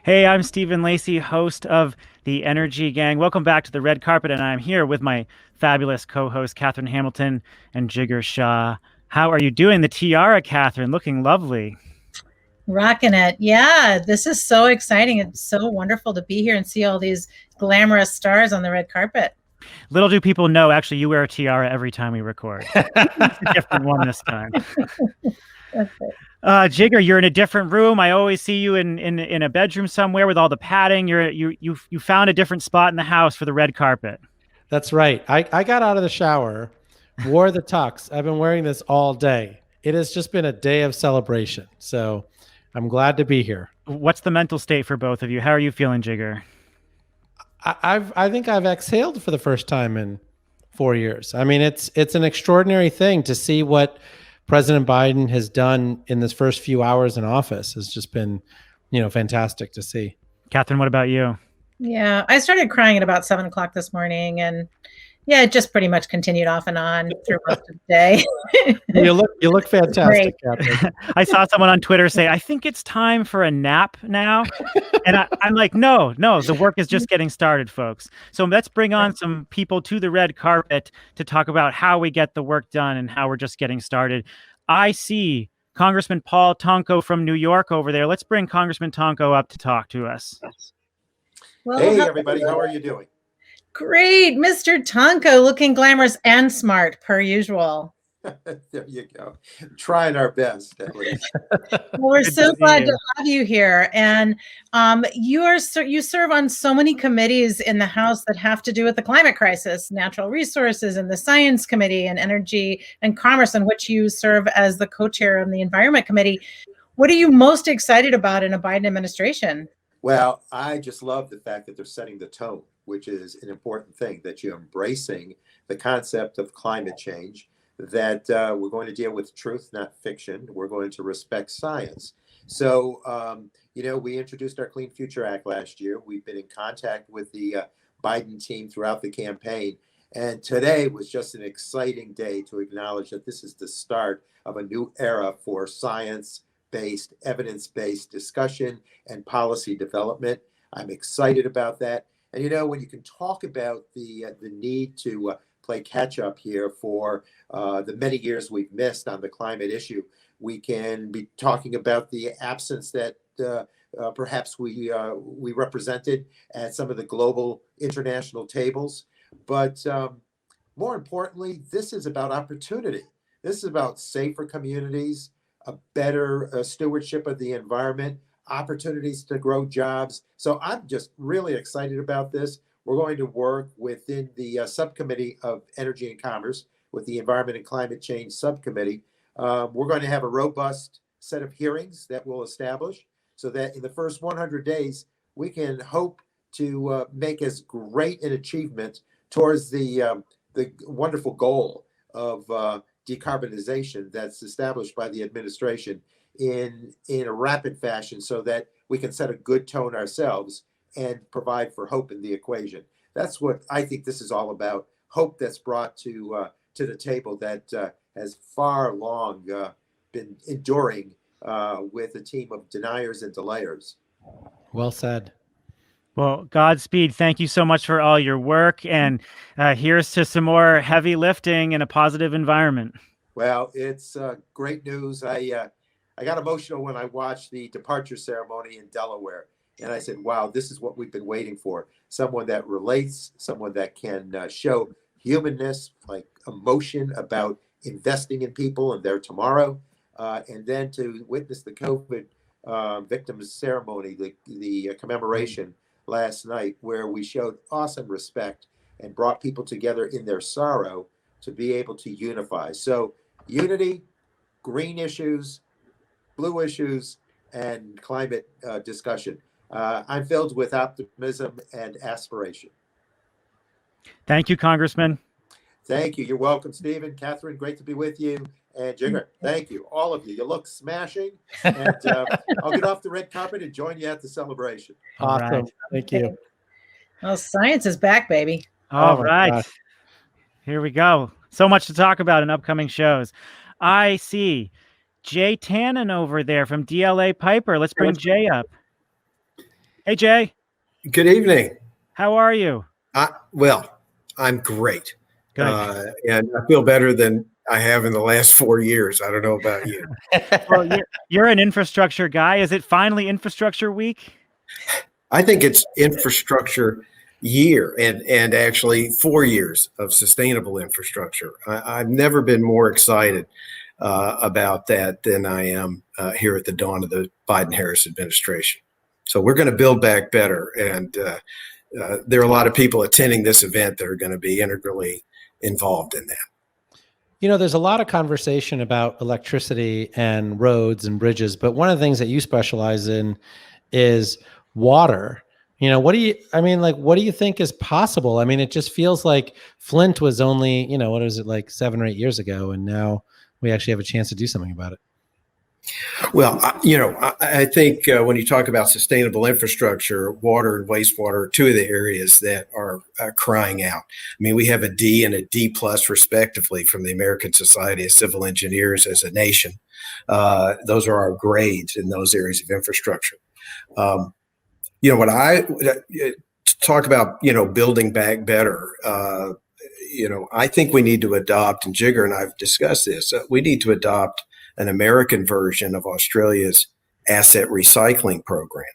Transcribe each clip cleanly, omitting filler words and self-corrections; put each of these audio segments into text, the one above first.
Hey, I'm Stephen Lacey, host of The Energy Gang. Welcome back to the red carpet, and I'm here with my fabulous co-host, Catherine Hamilton and Jigger Shaw. How are you doing? The tiara, Catherine, looking lovely. Rocking it. Yeah, this is so exciting. It's so wonderful to be here and see all these glamorous stars on the red carpet. Little do people know, actually, you wear a tiara every time we record. It's a different one this time. Jigger, you're in a different room. I always see you in a bedroom somewhere with all the padding. You found a different spot in the house for the red carpet. That's right. I got out of the shower, wore the tux. I've been wearing this all day. It has just been a day of celebration. So I'm glad to be here. What's the mental state for both of you? How are you feeling, Jigger? I think I've exhaled for the first time in 4 years. I mean, it's an extraordinary thing to see what President Biden has done in this first few hours in office. Has just been, fantastic to see. Catherine, what about you? Yeah, I started crying at about 7 o'clock this morning, and yeah, it just pretty much continued off and on through most of the day. You look fantastic, Catherine. I saw someone on Twitter say, "I think it's time for a nap now," and I'm like, no, the work is just getting started, folks. So let's bring on some people to the red carpet to talk about how we get the work done and how we're just getting started. I see Congressman Paul Tonko from New York over there. Let's bring Congressman Tonko up to talk to us. Well, hey, everybody. How are you doing? Great. Mr. Tonko, looking glamorous and smart, per usual. There you go. Trying our best, at least. Well, we're so glad to have you here. And you serve on so many committees in the House that have to do with the climate crisis, natural resources, and the Science Committee, and Energy and Commerce, in which you serve as the co-chair of the Environment Committee. What are you most excited about in a Biden administration? Well, I just love the fact that they're setting the tone, which is an important thing, that you're embracing the concept of climate change, that we're going to deal with truth, not fiction. We're going to respect science. So, we introduced our Clean Future Act last year. We've been in contact with the Biden team throughout the campaign. And today was just an exciting day to acknowledge that this is the start of a new era for science-based, evidence-based discussion and policy development. I'm excited about that. And, when you can talk about the need to play catch up here for the many years we've missed on the climate issue, we can be talking about the absence that perhaps we represented at some of the global international tables. But more importantly, this is about opportunity. This is about safer communities, a better stewardship of the environment, opportunities to grow jobs. So I'm just really excited about this. We're going to work within the Subcommittee of Energy and Commerce with the Environment and Climate Change Subcommittee. We're going to have a robust set of hearings that we'll establish so that in the first 100 days, we can hope to make as great an achievement towards the wonderful goal of decarbonization that's established by the administration in a rapid fashion, so that we can set a good tone ourselves and provide for hope in the equation. That's what I think this is all about. Hope that's brought to the table that has far long been enduring with a team of deniers and delayers. Well said. Well, Godspeed. Thank you so much for all your work. And here's to some more heavy lifting in a positive environment. Well, it's great news. I got emotional when I watched the departure ceremony in Delaware. And I said, wow, this is what we've been waiting for. Someone that relates, someone that can show humanness, like emotion about investing in people and their tomorrow. And then to witness the COVID victims ceremony, the commemoration last night, where we showed awesome respect and brought people together in their sorrow to be able to unify. So unity, green issues, blue issues, and climate discussion. I'm filled with optimism and aspiration. Thank you, Congressman. Thank you. You're welcome, Stephen. Catherine, great to be with you. And Jigger, thank you. All of you. You look smashing. And I'll get off the red carpet and join you at the celebration. Awesome. Right. Thank you. Well, science is back, baby. All right. Here we go. So much to talk about in upcoming shows. I see Jay Tannen over there from DLA Piper. Let's bring Jay up. Hey, Jay. Good evening. How are you? Well, I'm great. Good. And I feel better than I have in the last 4 years. I don't know about you. Well, you're an infrastructure guy. Is it finally infrastructure week? I think it's infrastructure year and actually 4 years of sustainable infrastructure. I've never been more excited about that than I am here at the dawn of the Biden-Harris administration. So we're going to build back better. And there are a lot of people attending this event that are going to be integrally involved in that. You know, there's a lot of conversation about electricity and roads and bridges, but one of the things that you specialize in is water. You know, what do you think is possible? I mean, it just feels like Flint was only, what is it, like 7 or 8 years ago, and now we actually have a chance to do something about it. Well, I think when you talk about sustainable infrastructure, water and wastewater are two of the areas that are crying out. I mean, we have a D and a D plus respectively from the American Society of Civil Engineers as a nation. Those are our grades in those areas of infrastructure. When I talk about, building back better, I think we need to adopt, and Jigger and I've discussed this, we need to adopt an American version of Australia's asset recycling program.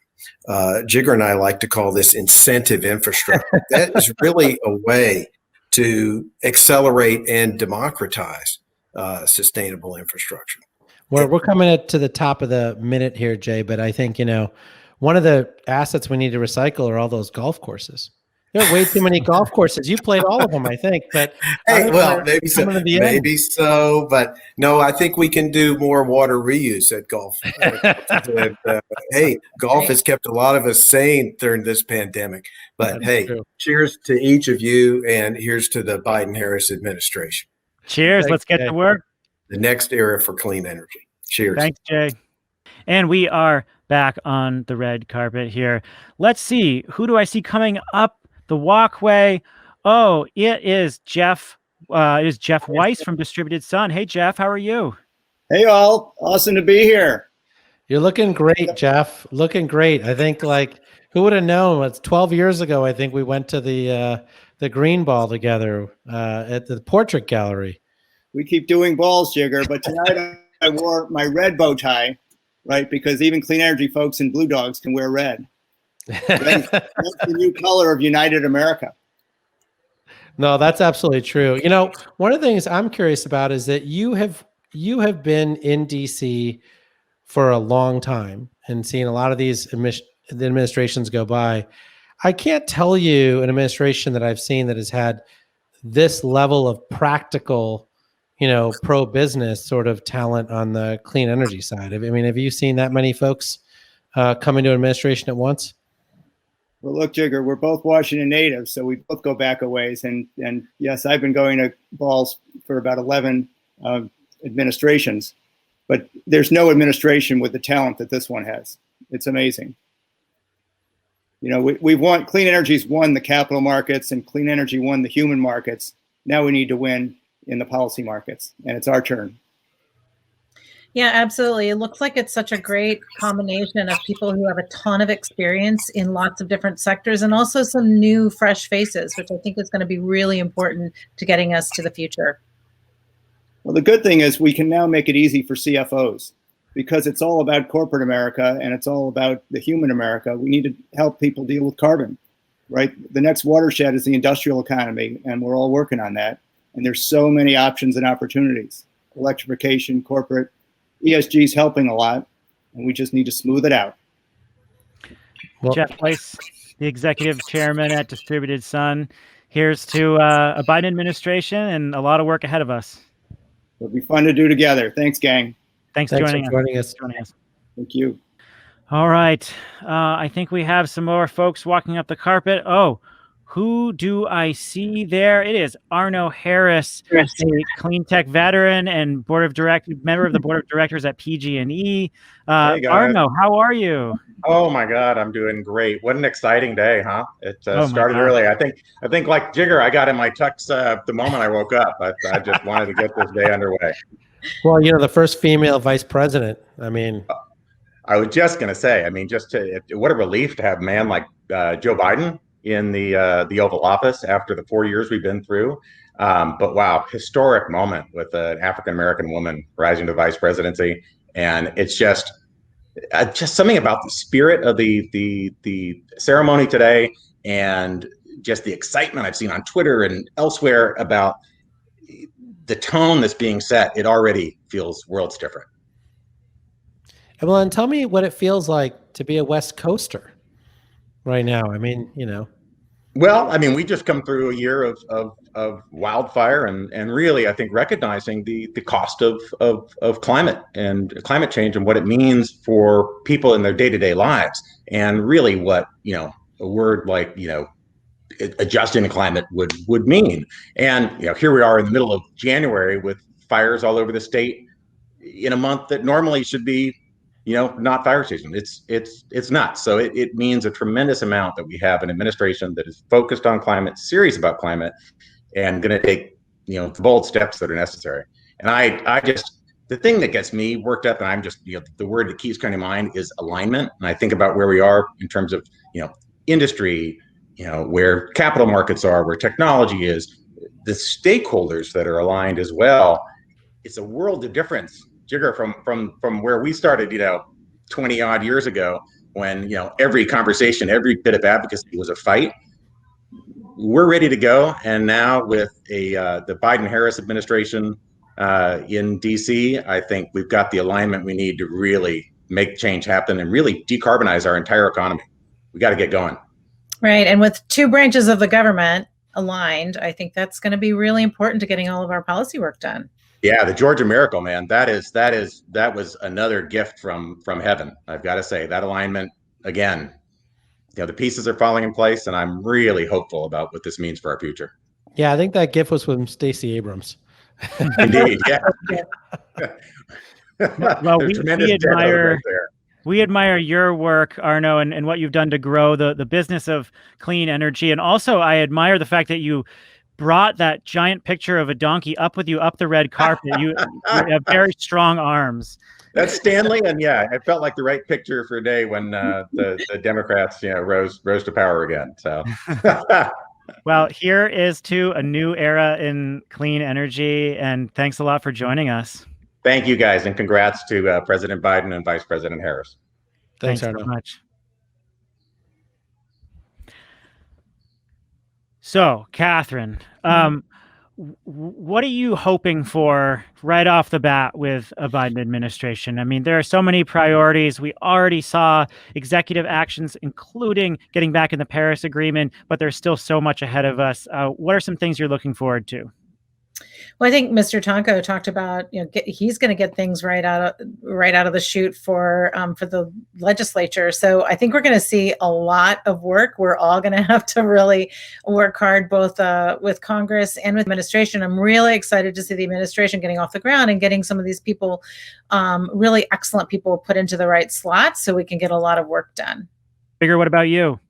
Jigger and I like to call this incentive infrastructure. That is really a way to accelerate and democratize sustainable infrastructure. We're coming to the top of the minute here, Jay, but I think, one of the assets we need to recycle are all those golf courses. There are way too many golf courses. You played all of them, I think. But hey, well, maybe so. Maybe so. But no, I think we can do more water reuse at golf. Hey, golf has kept a lot of us sane during this pandemic. But hey, cheers to each of you, and here's to the Biden-Harris administration. Cheers. Thanks, let's get to work. The next era for clean energy. Cheers. Thanks, Jay. And we are back on the red carpet here. Let's see. Who do I see coming up the walkway? Oh, it is Jeff. It is Jeff Weiss from Distributed Sun. Hey, Jeff, how are you? Hey, all. Awesome to be here. You're looking great, Jeff. Looking great. I think, who would have known? It's 12 years ago, I think we went to the Green Ball together at the Portrait Gallery. We keep doing balls, Jigger, but tonight I wore my red bow tie, right? Because even clean energy folks and Blue Dogs can wear red. That's the new color of United America. No, that's absolutely true. One of the things I'm curious about is that you have been in DC for a long time and seen a lot of these administrations go by. I can't tell you an administration that I've seen that has had this level of practical, pro-business sort of talent on the clean energy side. I mean, have you seen that many folks come into administration at once? Well, look, Jigger, we're both Washington natives, so we both go back a ways. And yes, I've been going to balls for about 11 administrations, but there's no administration with the talent that this one has. It's amazing. We've won, clean energy's won the capital markets, and clean energy won the human markets. Now we need to win in the policy markets, and it's our turn. Yeah, absolutely. It looks like it's such a great combination of people who have a ton of experience in lots of different sectors, and also some new, fresh faces, which I think is going to be really important to getting us to the future. Well, the good thing is we can now make it easy for CFOs, because it's all about corporate America and it's all about the human America. We need to help people deal with carbon, right? The next watershed is the industrial economy, and we're all working on that. And there's so many options and opportunities. Electrification, corporate, ESG is helping a lot, and we just need to smooth it out. Well, Jeff Weiss, the executive chairman at Distributed Sun. Here's to a Biden administration and a lot of work ahead of us. It'll be fun to do together. Thanks, gang. Thanks for joining us. Thank you. All right. I think we have some more folks walking up the carpet. Oh, who do I see there? It is Arnold Harris, a clean tech veteran and member of the board of directors at PG&E. Hey, Arnold, how are you? Oh my God, I'm doing great. What an exciting day, huh? It started early. I think like Jigger, I got in my tux the moment I woke up. I just wanted to get this day underway. Well, the first female vice president. I mean, I was just going to say, I mean, what a relief to have a man like Joe Biden in the Oval Office after the 4 years we've been through. But wow, historic moment with an African-American woman rising to vice presidency. And it's just something about the spirit of the ceremony today, and just the excitement I've seen on Twitter and elsewhere about the tone that's being set. It already feels worlds different. Well, and tell me what it feels like to be a West Coaster right now. I mean, Well, I mean, we just come through a year of wildfire and really, I think, recognizing the cost of climate and climate change and what it means for people in their day-to-day lives. And really what, a word like, adjusting the climate would mean. And, here we are in the middle of January with fires all over the state in a month that normally should be, not fire season. It's not. So it means a tremendous amount that we have an administration that is focused on climate, serious about climate, and going to take, the bold steps that are necessary. And I just, the thing that gets me worked up, and I'm just, the word that keeps coming to mind is alignment. And I think about where we are in terms of, industry, where capital markets are, where technology is, the stakeholders that are aligned as well. It's a world of difference, Jigger, from where we started, 20 odd years ago, when, every conversation, every bit of advocacy was a fight. We're ready to go. And now with the Biden-Harris administration in DC, I think we've got the alignment we need to really make change happen and really decarbonize our entire economy. We got to get going. Right. And with two branches of the government aligned, I think that's going to be really important to getting all of our policy work done. Yeah, the Georgia miracle, man. That was another gift from heaven. I've got to say, that alignment, again, the pieces are falling in place, and I'm really hopeful about what this means for our future. Yeah, I think that gift was from Stacey Abrams. Indeed, yeah. Well, we admire your work, Arno, and what you've done to grow the business of clean energy. And also, I admire the fact that you brought that giant picture of a donkey up with you up the red carpet. You have very strong arms. That's Stanley, and yeah, it felt like the right picture for a day when the Democrats, rose to power again. So, well, here is to a new era in clean energy, and thanks a lot for joining us. Thank you, guys, and congrats to President Biden and Vice President Harris. Thanks so much. So, Catherine, what are you hoping for right off the bat with a Biden administration? I mean, there are so many priorities. We already saw executive actions, including getting back in the Paris Agreement, but there's still so much ahead of us. What are some things you're looking forward to? Well, I think Mr. Tonko talked about, he's going to get things right out of the chute for the legislature. So I think we're going to see a lot of work. We're all going to have to really work hard, both with Congress and with administration. I'm really excited to see the administration getting off the ground and getting some of these people, really excellent people, put into the right slots so we can get a lot of work done. Bigger, what about you?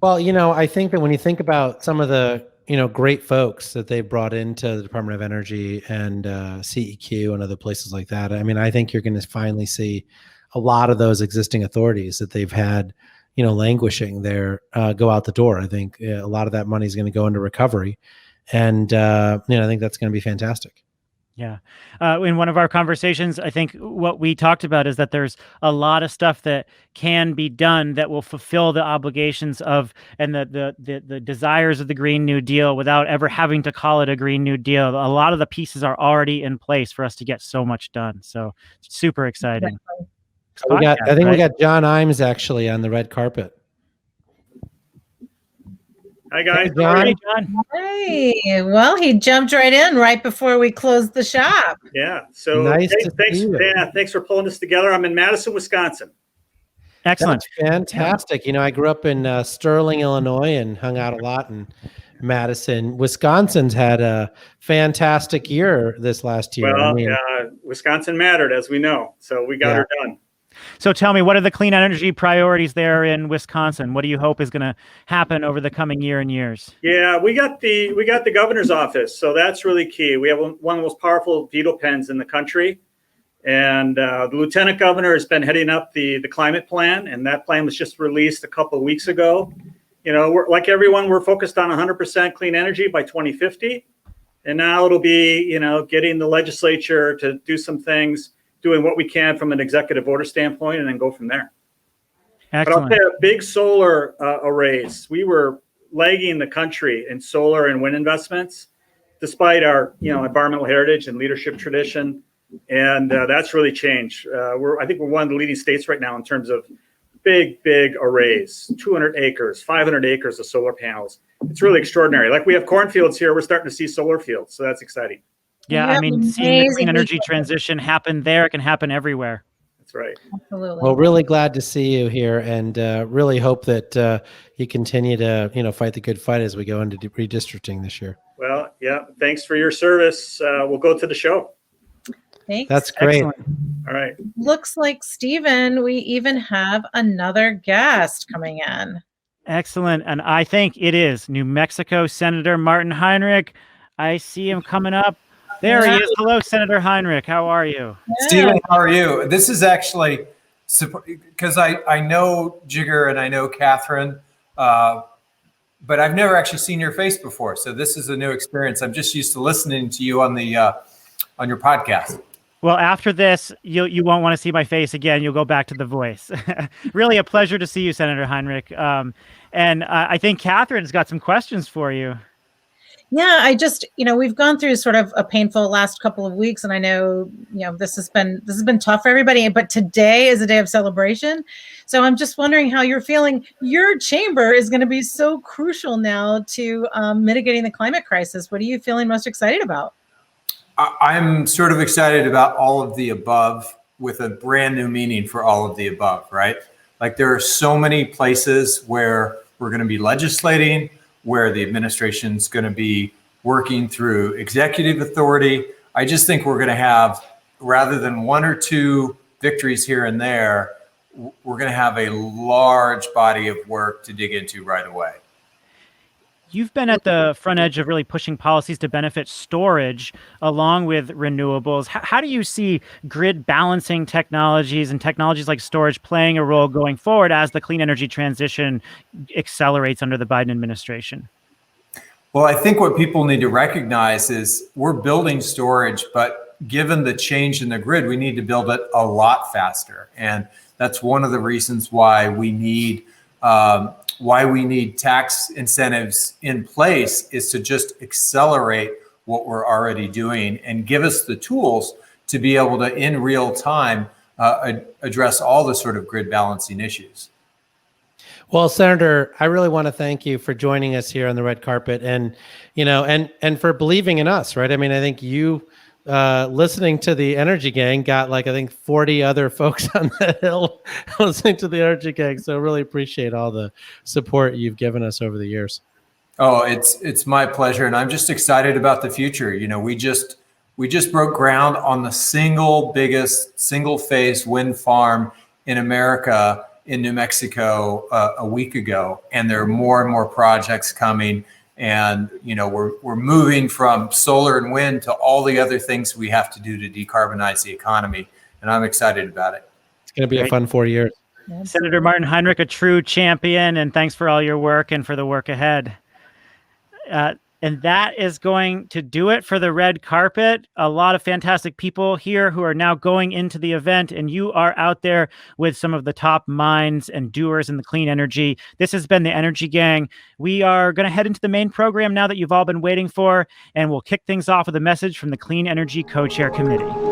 Well, I think that when you think about some of the great folks that they brought into the Department of Energy and CEQ and other places like that, I mean, I think you're going to finally see a lot of those existing authorities that they've had, languishing there, go out the door. I think a lot of that money is going to go into recovery, and I think that's going to be fantastic. Yeah. In one of our conversations, I think what we talked about is that there's a lot of stuff that can be done that will fulfill the obligations of and the desires of the Green New Deal without ever having to call it a Green New Deal. A lot of the pieces are already in place for us to get so much done. So super exciting. So I think we got John Imes actually on the red carpet. Hi, guys. Hey, John. Hey, John. Hey, well, he jumped right in right before we closed the shop. Yeah. So Nice to see you. thanks for pulling this together. I'm in Madison, Wisconsin. Excellent. That's fantastic. I grew up in Sterling, Illinois, and hung out a lot in Madison. Wisconsin's had a fantastic year this last year. Well, Wisconsin mattered, as we know. So we got her done. So tell me, what are the clean energy priorities there in Wisconsin? What do you hope is going to happen over the coming year and years? Yeah, we got the governor's office. So that's really key. We have one of the most powerful veto pens in the country. And the lieutenant governor has been heading up the climate plan, and that plan was just released a couple of weeks ago. You know, we're like everyone, we're focused on 100% clean energy by 2050. And now it'll be, you know, getting the legislature to do some things, doing what we can from an executive order standpoint, and then go from there. Excellent. But I'll say big solar arrays. We were lagging the country in solar and wind investments, despite our, you know, environmental heritage and leadership tradition. And that's really changed. I think we're one of the leading states right now in terms of big arrays, 200 acres, 500 acres of solar panels. It's really extraordinary. Like we have cornfields here, we're starting to see solar fields. So that's exciting. Yeah, I mean, seeing the clean energy transition happen there, it can happen everywhere. That's right. Absolutely. Well, really glad to see you here, and really hope that you continue to, you know, fight the good fight as we go into redistricting this year. Well, yeah, thanks for your service. We'll go to the show. Thanks. That's great. Excellent. All right. Looks like, Stephen, we even have another guest coming in. Excellent. And I think it is New Mexico Senator Martin Heinrich. I see him coming up. There he is. Hello, Senator Heinrich. How are you? Stephen, how are you? This is actually because I know Jigger and I know Catherine, but I've never actually seen your face before. So this is a new experience. I'm just used to listening to you on your podcast. Well, after this, you won't want to see my face again. You'll go back to the voice. Really a pleasure to see you, Senator Heinrich. And I think Catherine's got some questions for you. Yeah, I just, you know, we've gone through sort of a painful last couple of weeks, and I know, you know, this has been tough for everybody, but today is a day of celebration. So I'm just wondering how you're feeling. Your chamber is going to be so crucial now to mitigating the climate crisis. What are you feeling most excited about? I'm sort of excited about all of the above with a brand new meaning for all of the above, right? Like there are so many places where we're going to be legislating, where the administration's going to be working through executive authority. I just think we're going to have, rather than one or two victories here and there, we're going to have a large body of work to dig into right away. You've been at the front edge of really pushing policies to benefit storage along with renewables. How do you see grid balancing technologies and technologies like storage playing a role going forward as the clean energy transition accelerates under the Biden administration? Well, I think what people need to recognize is we're building storage, but given the change in the grid, we need to build it a lot faster. And that's one of the reasons why we need tax incentives in place, is to just accelerate what we're already doing and give us the tools to be able to, in real time, address all the sort of grid balancing issues. Well, Senator, I really want to thank you for joining us here on the red carpet, and, you know, and for believing in us, right? I mean, I think you listening to the Energy Gang got, like, I think 40 other folks on the Hill listening to the Energy Gang. So really appreciate all the support you've given us over the years. Oh, it's my pleasure. And I'm just excited about the future. You know, we just broke ground on the biggest single phase wind farm in America in New Mexico a week ago. And there are more and more projects coming. And, you know, we're moving from solar and wind to all the other things we have to do to decarbonize the economy. And I'm excited about it. It's going to be a fun 4 years. Senator Martin Heinrich, a true champion, and thanks for all your work and for the work ahead. And that is going to do it for the red carpet. A lot of fantastic people here who are now going into the event, and you are out there with some of the top minds and doers in the clean energy. This has been the Energy Gang. We are going to head into the main program now that you've all been waiting for, and we'll kick things off with a message from the Clean Energy Co-Chair Committee.